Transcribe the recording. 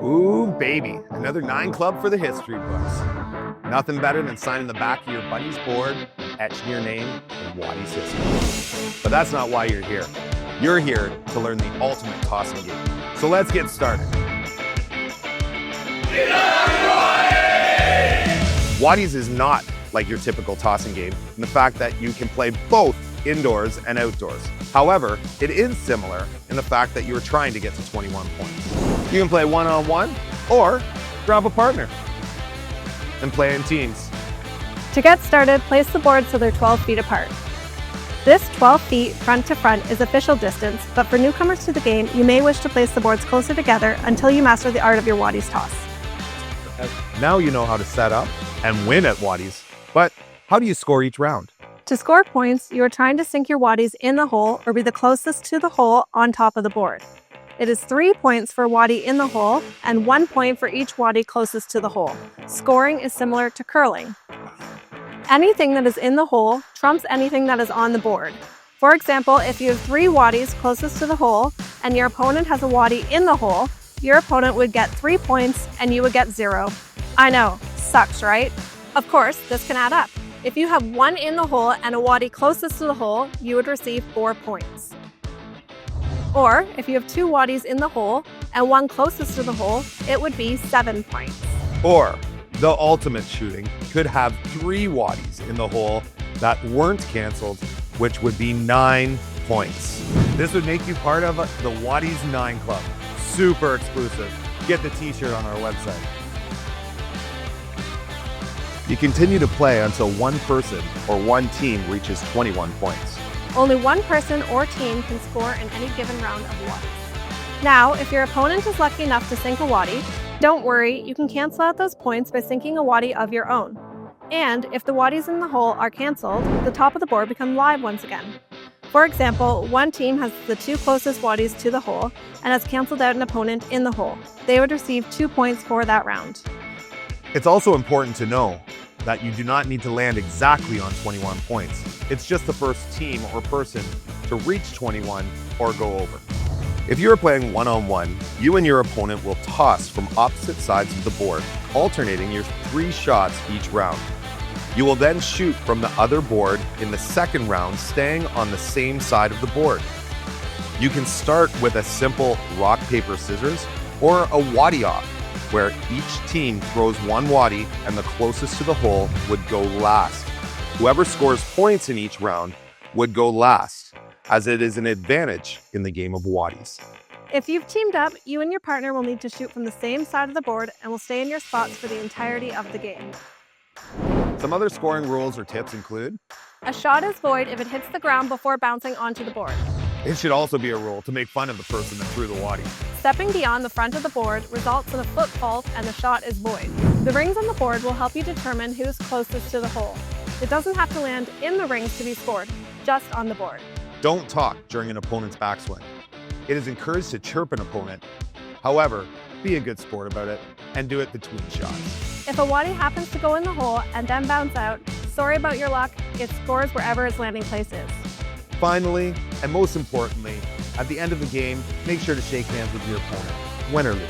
Ooh, baby, another 9 club for the history books. Nothing better than signing the back of your buddy's board and etching your name in Waddies history. But that's not why you're here. You're here to learn the ultimate tossing game. So let's get started. Waddies is not like your typical tossing game in the fact that you can play both indoors and outdoors. However, it is similar in the fact that you are trying to get to 21 points. You can play one-on-one or grab a partner and play in teams. To get started, place the boards so they're 12 feet apart. This 12 feet front to front is official distance, but for newcomers to the game, you may wish to place the boards closer together until you master the art of your Waddies toss. Now you know how to set up and win at Waddies, but how do you score each round? To score points, you are trying to sink your Waddies in the hole or be the closest to the hole on top of the board. It is 3 points for Waddy in the hole and 1 point for each Waddy closest to the hole. Scoring is similar to curling. Anything that is in the hole trumps anything that is on the board. For example, if you have 3 Waddies closest to the hole and your opponent has a Waddy in the hole, your opponent would get 3 points and you would get 0. I know, sucks, right? Of course, this can add up. If you have 1 in the hole and a Waddy closest to the hole, you would receive 4 points. Or, if you have 2 Waddies in the hole and 1 closest to the hole, it would be 7 points. Or, the ultimate shooting could have 3 Waddies in the hole that weren't canceled, which would be 9 points. This would make you part of the Waddies 9 Club. Super exclusive. Get the t-shirt on our website. You continue to play until one person or one team reaches 21 points. Only one person or team can score in any given round of Waddies. Now, if your opponent is lucky enough to sink a Waddy, don't worry, you can cancel out those points by sinking a Waddy of your own. And if the Waddies in the hole are canceled, the top of the board becomes live once again. For example, one team has the 2 closest Waddies to the hole and has canceled out an opponent in the hole. They would receive 2 points for that round. It's also important to know that you do not need to land exactly on 21 points. It's just the first team or person to reach 21 or go over. If you're playing one-on-one, you and your opponent will toss from opposite sides of the board, alternating your 3 shots each round. You will then shoot from the other board in the second round, staying on the same side of the board. You can start with a simple rock, paper, scissors or a Waddy off, where each team throws 1 Waddy and the closest to the hole would go last. Whoever scores points in each round would go last, as it is an advantage in the game of Waddies. If you've teamed up, you and your partner will need to shoot from the same side of the board and will stay in your spots for the entirety of the game. Some other scoring rules or tips include: A shot is void if it hits the ground before bouncing onto the board. it should also be a rule to make fun of the person that threw the Waddy. Stepping beyond the front of the board results in a foot fault and the shot is void. The rings on the board will help you determine who's closest to the hole. It doesn't have to land in the rings to be scored, just on the board. Don't talk during an opponent's backswing. It is encouraged to chirp an opponent. However, be a good sport about it and do it between shots. If a Waddy happens to go in the hole and then bounce out, sorry about your luck, it scores wherever its landing place is. Finally, and most importantly, at the end of the game, make sure to shake hands with your opponent, win or lose.